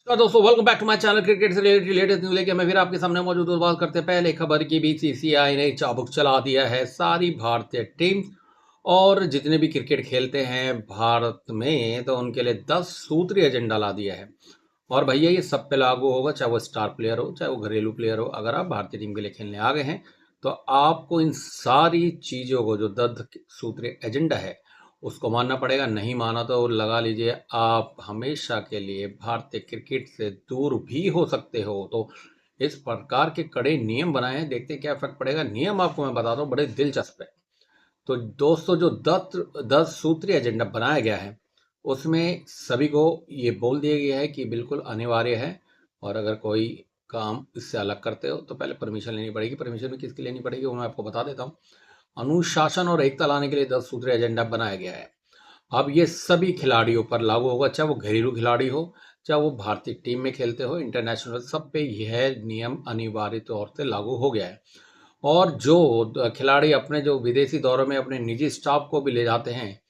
तो दोस्तों welcome back to my channel. Cricket से रिलेटेड लेटेस्ट न्यूज लेके मैं फिर आपके सामने मौजूद हूं। बात करते हैं पहले खबर की। बीसीसीआई ने चाबुक चला दिया है सारी भारतीय टीम और जितने भी क्रिकेट खेलते हैं भारत में, तो उनके लिए 10 सूत्रीय एजेंडा ला दिया है। और भैया ये सब पे लागू होगा, चाहे वो स्टार प्लेयर हो चाहे वो घरेलू प्लेयर हो। अगर आप भारतीय टीम के लिए खेलने आ गए हैं तो आपको इन सारी चीज़ों को, जो 10 सूत्रीय एजेंडा है, उसको मानना पड़ेगा। नहीं माना तो लगा लीजिए आप हमेशा के लिए भारतीय क्रिकेट से दूर भी हो सकते हो। तो इस प्रकार के कड़े नियम बनाए हैं, देखते हैं क्या फर्क पड़ेगा। नियम आपको मैं बताता हूँ, बड़े दिलचस्प है। तो दोस्तों, जो 10 सूत्रीय एजेंडा बनाया गया है उसमें सभी को ये बोल दिया गया है कि बिल्कुल अनिवार्य है। और अगर कोई काम इससे अलग करते हो तो पहले परमिशन लेनी पड़ेगी। परमिशन भी किसकी लेनी पड़ेगी वो मैं आपको बता देता हूँ। अनुशासन और एकता लाने के लिए 10 सूत्रीय एजेंडा बनाया गया है। अब ये सभी खिलाड़ियों पर लागू होगा, चाहे वो घरेलू खिलाड़ी हो चाहे वो भारतीय टीम में खेलते हो, इंटरनेशनल, सब पे यह नियम अनिवार्य तौर से लागू हो गया है। और जो खिलाड़ी अपने जो विदेशी दौरों में अपने निजी स्टाफ को भी ले जाते हैं,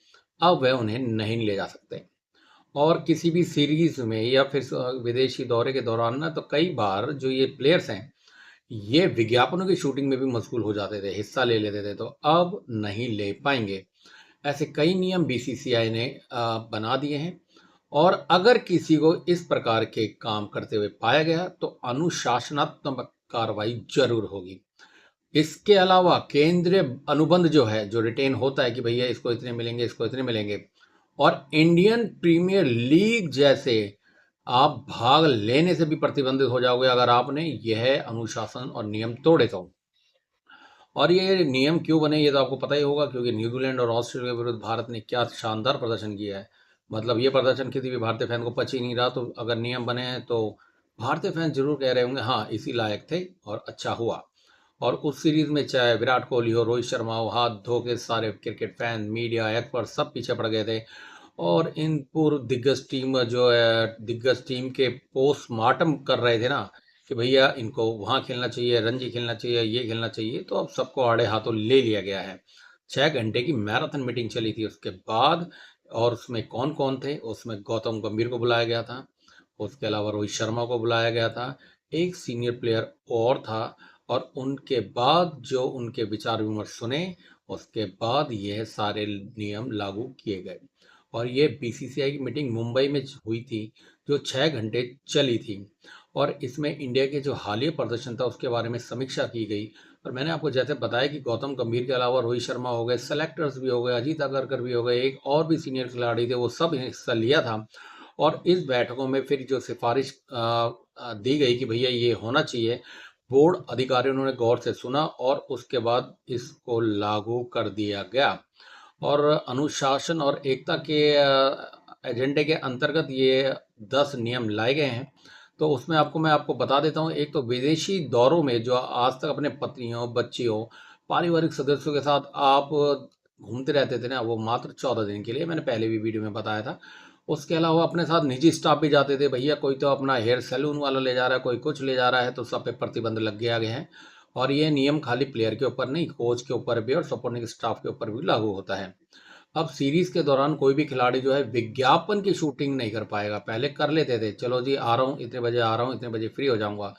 अब वह उन्हें नहीं ले जा सकते। और किसी भी सीरीज में या फिर विदेशी दौरे के दौरान ना, तो कई बार जो ये प्लेयर्स हैं ये विज्ञापनों की शूटिंग में भी मशगूल हो जाते थे, हिस्सा ले लेते थे, तो अब नहीं ले पाएंगे। ऐसे कई नियम बीसीसीआई ने बना दिए हैं। और अगर किसी को इस प्रकार के काम करते हुए पाया गया तो अनुशासनात्मक कार्रवाई जरूर होगी। इसके अलावा केंद्रीय अनुबंध जो है, जो रिटेन होता है कि भैया इसको इतने मिलेंगे, इसको इतने मिलेंगे, और इंडियन प्रीमियर लीग जैसे आप भाग लेने से भी प्रतिबंधित हो जाओगे अगर आपने यह अनुशासन और नियम तोड़े तो। और ये नियम क्यों बने ये तो आपको पता ही होगा, क्योंकि न्यूजीलैंड और ऑस्ट्रेलिया के विरुद्ध भारत ने क्या शानदार प्रदर्शन किया है। मतलब ये प्रदर्शन किसी भी भारतीय फैन को पच ही नहीं रहा, तो अगर नियम बने हैं तो भारतीय फैन जरूर कह रहे होंगे हाँ इसी लायक थे और अच्छा हुआ। और उस सीरीज में चाहे विराट कोहली हो, रोहित शर्मा हो, हाथ धो के सारे क्रिकेट फैन, मीडिया, एक्सपर्ट सब पीछे पड़ गए थे। और इन पूर्व दिग्गज टीम जो है, दिग्गज टीम के पोस्टमार्टम कर रहे थे ना कि भैया इनको वहाँ खेलना चाहिए, रणजी खेलना चाहिए, ये खेलना चाहिए। तो अब सबको आड़े हाथों ले लिया गया है। 6 घंटे की मैराथन मीटिंग चली थी उसके बाद। और उसमें कौन कौन थे? उसमें गौतम गंभीर को बुलाया गया था, उसके अलावा रोहित शर्मा को बुलाया गया था, एक सीनियर प्लेयर और था। और उनके बाद जो उनके विचार विमर्श सुने, उसके बाद यह सारे नियम लागू किए गए। और ये बीसीसीआई की मीटिंग मुंबई में हुई थी, जो 6 घंटे चली थी। और इसमें इंडिया के जो हालिया प्रदर्शन था उसके बारे में समीक्षा की गई। और मैंने आपको जैसे बताया कि गौतम गंभीर के अलावा रोहित शर्मा हो गए, सेलेक्टर्स भी हो गए, अजीत अगरकर भी हो गए, एक और भी सीनियर खिलाड़ी थे, वो सब हिस्सा लिया था। और इस बैठकों में फिर जो सिफारिश दी गई कि भैया ये होना चाहिए, बोर्ड अधिकारियों ने गौर से सुना और उसके बाद इसको लागू कर दिया गया। और अनुशासन और एकता के एजेंडे के अंतर्गत ये 10 नियम लाए गए हैं। तो उसमें मैं आपको बता देता हूँ। एक तो विदेशी दौरों में जो आज तक अपने पत्नियों, बच्चियों, पारिवारिक सदस्यों के साथ आप घूमते रहते थे ना, वो मात्र 14 दिन के लिए, मैंने पहले भी वीडियो में बताया था। उसके अलावा अपने साथ निजी स्टाफ भी जाते थे। भैया कोई तो अपना हेयर सैलून वाला ले जा रहा है, कोई कुछ ले जा रहा है, तो सब पे प्रतिबंध लग गया गया है। और ये नियम खाली प्लेयर के ऊपर नहीं, कोच के ऊपर भी और सपोर्टिंग स्टाफ के ऊपर भी लागू होता है। अब सीरीज के दौरान कोई भी खिलाड़ी जो है विज्ञापन की शूटिंग नहीं कर पाएगा। पहले कर लेते थे, चलो जी आ रहा हूँ इतने बजे, आ रहा हूँ इतने बजे, फ्री हो जाऊंगा।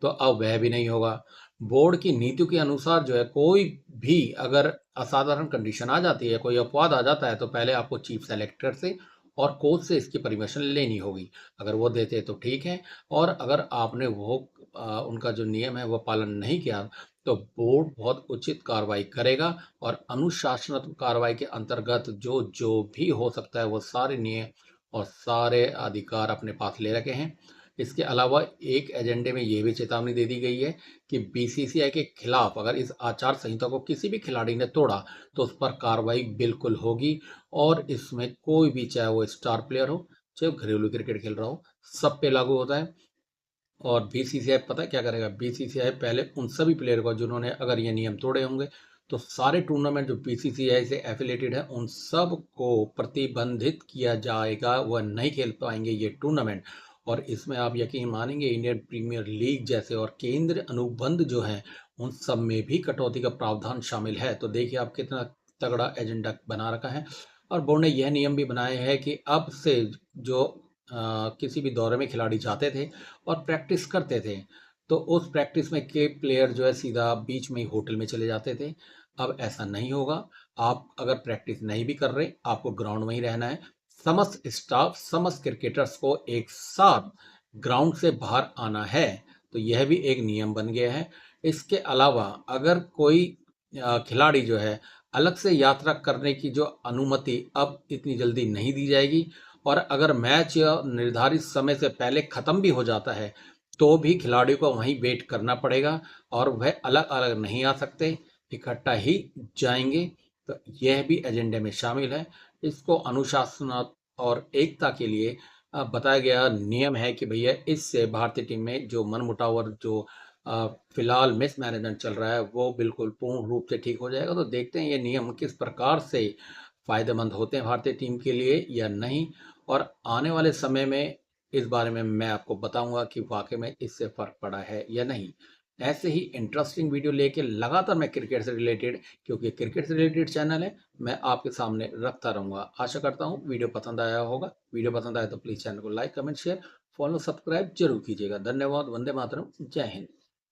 तो अब वह भी नहीं होगा। बोर्ड की नीतियों के अनुसार जो है, कोई भी अगर असाधारण कंडीशन आ जाती है, कोई अपवाद आ जाता है, तो पहले आपको चीफ सेलेक्टर से और कोच से इसकी परमिशन लेनी होगी। अगर वो देते तो ठीक है, और अगर आपने वो उनका जो नियम है वो पालन नहीं किया तो बोर्ड बहुत उचित कार्रवाई करेगा। और अनुशासनात्मक कार्रवाई के अंतर्गत जो जो भी हो सकता है वो सारे नियम और सारे अधिकार अपने पास ले रखे हैं। इसके अलावा एक एजेंडे में ये भी चेतावनी दे दी गई है कि बीसीसीआई के खिलाफ अगर इस आचार संहिता को किसी भी खिलाड़ी ने तोड़ा तो उस पर कार्रवाई बिल्कुल होगी। और इसमें कोई भी, चाहे वो स्टार प्लेयर हो चाहे वो घरेलू क्रिकेट खेल रहा हो, सब पे लागू होता है। और बीसीसीआई पता है क्या करेगा? बीसीसीआई पहले उन सभी प्लेयर को जिन्होंने अगर ये नियम तोड़े होंगे, तो सारे टूर्नामेंट जो बीसीसीआई से एफिलेटेड है उन सब को प्रतिबंधित किया जाएगा, वह नहीं खेल पाएंगे ये टूर्नामेंट। और इसमें आप यकीन मानेंगे, इंडियन प्रीमियर लीग जैसे और केंद्र अनुबंध जो है उन सब में भी कटौती का प्रावधान शामिल है। तो देखिए आप कितना तगड़ा एजेंडा बना रखा है। और बोर्ड ने यह नियम भी बनाए हैं कि अब से जो किसी भी दौरे में खिलाड़ी जाते थे और प्रैक्टिस करते थे, तो उस प्रैक्टिस में के प्लेयर जो है सीधा बीच में ही होटल में चले जाते थे। अब ऐसा नहीं होगा। आप अगर प्रैक्टिस नहीं भी कर रहे, आपको ग्राउंड में ही रहना है। समस्त स्टाफ, समस्त क्रिकेटर्स को एक साथ ग्राउंड से बाहर आना है, तो यह भी एक नियम बन गया है। इसके अलावा अगर कोई खिलाड़ी जो है अलग से यात्रा करने की जो अनुमति अब इतनी जल्दी नहीं दी जाएगी, और अगर मैच या निर्धारित समय से पहले ख़त्म भी हो जाता है, तो भी खिलाड़ियों को वहीं वेट करना पड़ेगा और वह अलग-अलग नहीं आ सकते, इकट्ठा ही जाएँगे। तो यह भी एजेंडे में शामिल है। इसको अनुशासन और एकता के लिए बताया गया नियम है कि भैया इससे भारतीय टीम में जो मनमुटाव और जो फिलहाल मिसमैनेजमेंट चल रहा है, वो बिल्कुल पूर्ण रूप से ठीक हो जाएगा। तो देखते हैं ये नियम किस प्रकार से फ़ायदेमंद होते हैं भारतीय टीम के लिए या नहीं, और आने वाले समय में इस बारे में मैं आपको बताऊंगा कि वाकई में इससे फ़र्क पड़ा है या नहीं। ऐसे ही इंटरेस्टिंग वीडियो लेके लगातार मैं क्रिकेट से रिलेटेड, क्योंकि क्रिकेट से रिलेटेड चैनल है, मैं आपके सामने रखता रहूँगा। आशा करता हूँ वीडियो पसंद आया होगा। वीडियो पसंद आया तो प्लीज़ चैनल को like, comment, share, follow, subscribe जरूर कीजिएगा। धन्यवाद। वंदे मातरम। जय हिंद।